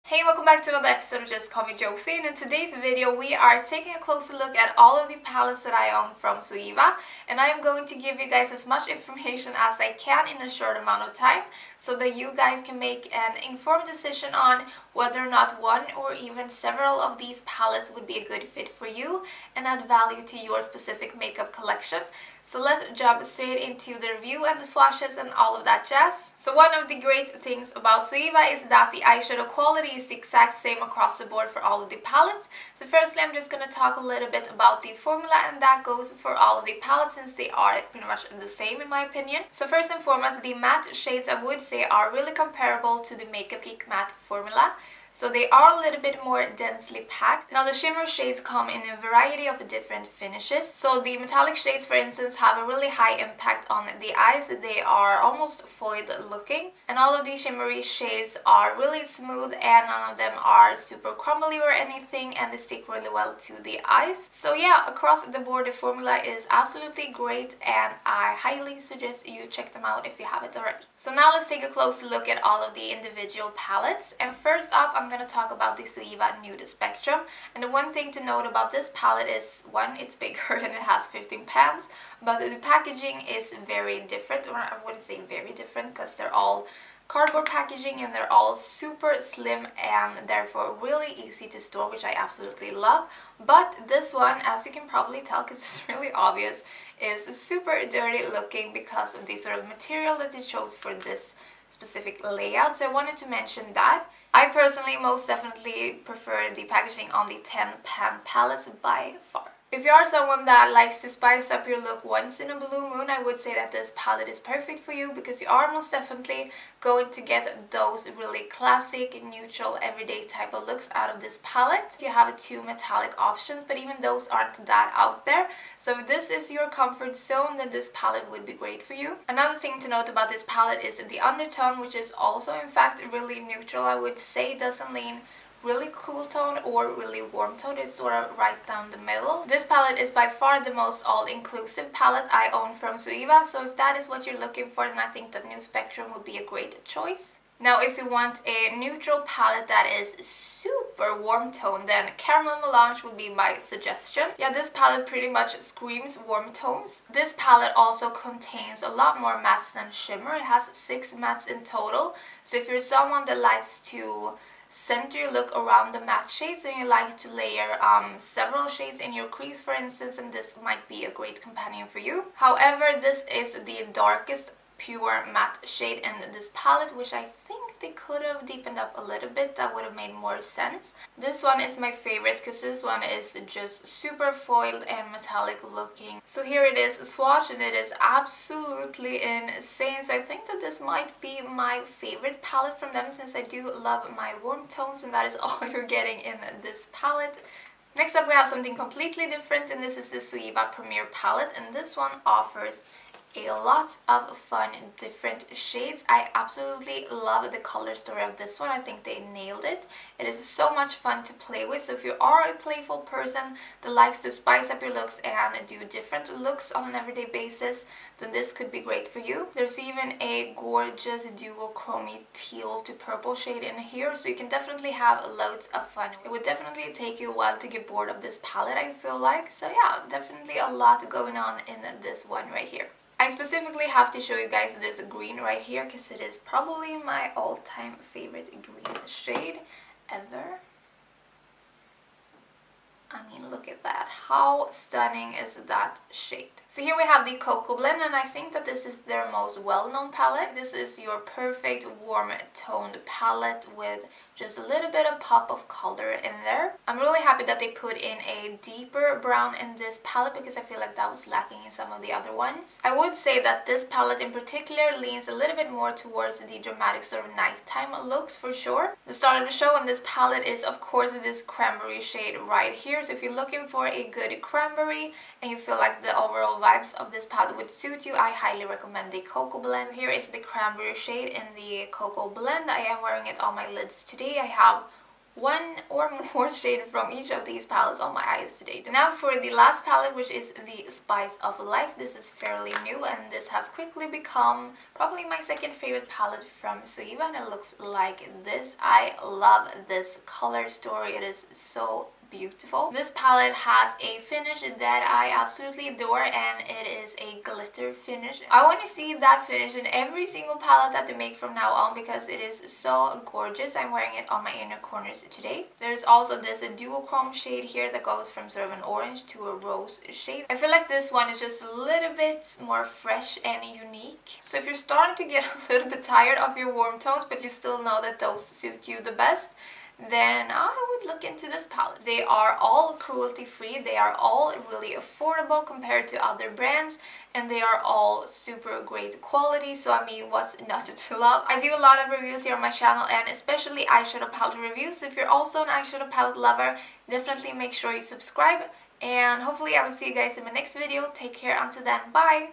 Hey, welcome back to another episode of Just Call Me Josie, and in today's video we are taking a closer look at all of the palettes that I own from Zoeva, and I am going to give you guys as much information as I can in a short amount of time so that you guys can make an informed decision on whether or not one or even several of these palettes would be a good fit for you and add value to your specific makeup collection. So let's jump straight into the review and the swatches and all of that jazz. So one of the great things about Zoeva is that the eyeshadow quality is the exact same across the board for all of the palettes. So firstly, I'm just going to talk a little bit about the formula, and that goes for all of the palettes since they are pretty much the same in my opinion. So first and foremost, the matte shades I would say are really comparable to the Makeup Geek matte formula. So they are a little bit more densely packed. Now the shimmer shades come in a variety of different finishes. So the metallic shades, for instance, have a really high impact on the eyes. They are almost foiled looking. And all of these shimmery shades are really smooth and none of them are super crumbly or anything, and they stick really well to the eyes. So yeah, across the board the formula is absolutely great and I highly suggest you check them out if you haven't already. So now let's take a closer look at all of the individual palettes. And first up, I'm going to talk about the Zoeva Nude Spectrum. And the one thing to note about this palette is, one, it's bigger and it has 15 pans, but the packaging is very different, or I wouldn't say very different because they're all cardboard packaging and they're all super slim and therefore really easy to store, which I absolutely love. But this one, as you can probably tell because it's really obvious, is super dirty looking because of the sort of material that they chose for this specific layout. So I wanted to mention that. I personally most definitely prefer the packaging on the 10 pan palettes by far. If you are someone that likes to spice up your look once in a blue moon, I would say that this palette is perfect for you because you are most definitely going to get those really classic, neutral, everyday type of looks out of this palette. You have two metallic options, but even those aren't that out there. So if this is your comfort zone, then this palette would be great for you. Another thing to note about this palette is the undertone, which is also in fact really neutral. I would say it doesn't lean really cool tone or really warm tone. It's sort of right down the middle. This palette is by far the most all-inclusive palette I own from Zoeva, so if that is what you're looking for, then I think that Nude Spectrum would be a great choice. Now if you want a neutral palette that is super warm tone, then Caramel Melange would be my suggestion. Yeah, this palette pretty much screams warm tones. This palette also contains a lot more mattes than shimmer. It has 6 mattes in total, so if you're someone that likes to center your look around the matte shades and you like to layer several shades in your crease, for instance, and this might be a great companion for you. However, this is the darkest pure matte shade in this palette, which I think they could have deepened up a little bit. That would have made more sense. This one is my favorite because this one is just super foiled and metallic looking. So here it is swatched and it is absolutely insane. So I think that this might be my favorite palette from them since I do love my warm tones, and that is all you're getting in this palette. Next up we have something completely different, and this is the Zoeva Premier palette, and this one offers a lot of fun different shades. I absolutely love the color story of this one. I think they nailed it. It is so much fun to play with, so if you are a playful person that likes to spice up your looks and do different looks on an everyday basis, then this could be great for you. There's even a gorgeous duochrome teal to purple shade in here, so you can definitely have loads of fun. It would definitely take you a while to get bored of this palette, I feel like. So yeah, definitely a lot going on in this one right here. I specifically have to show you guys this green right here because it is probably my all-time favorite green shade ever. I mean, look at that. How stunning is that shade? So here we have the Cocoa Blend, and I think that this is their most well-known palette. This is your perfect warm toned palette with just a little bit of pop of color in there. I'm really happy that they put in a deeper brown in this palette because I feel like that was lacking in some of the other ones. I would say that this palette in particular leans a little bit more towards the dramatic sort of nighttime looks for sure. The star of the show in this palette is of course this cranberry shade right here. So if you're looking for a good cranberry and you feel like the overall vibes of this palette would suit you, I highly recommend the Cocoa Blend. Here is the cranberry shade in the Cocoa Blend. I am wearing it on my lids today. I have one or more shade from each of these palettes on my eyes today. Now for the last palette, which is the Spice of Life. This is fairly new and this has quickly become probably my second favorite palette from Zoeva, and it looks like this. I love this color story. It is so beautiful. This palette has a finish that I absolutely adore, and it is a glitter finish. I want to see that finish in every single palette that they make from now on because it is so gorgeous. I'm wearing it on my inner corners today. There's also this duochrome shade here that goes from sort of an orange to a rose shade. I feel like this one is just a little bit more fresh and unique. So if you're starting to get a little bit tired of your warm tones but you still know that those suit you the best, then I would look into this palette. They are all cruelty free, they are all really affordable compared to other brands, and they are all super great quality, so I mean, what's not to love? I do a lot of reviews here on my channel, and especially eyeshadow palette reviews. If you're also an eyeshadow palette lover, definitely make sure you subscribe, and hopefully I will see you guys in my next video. Take care until then, bye!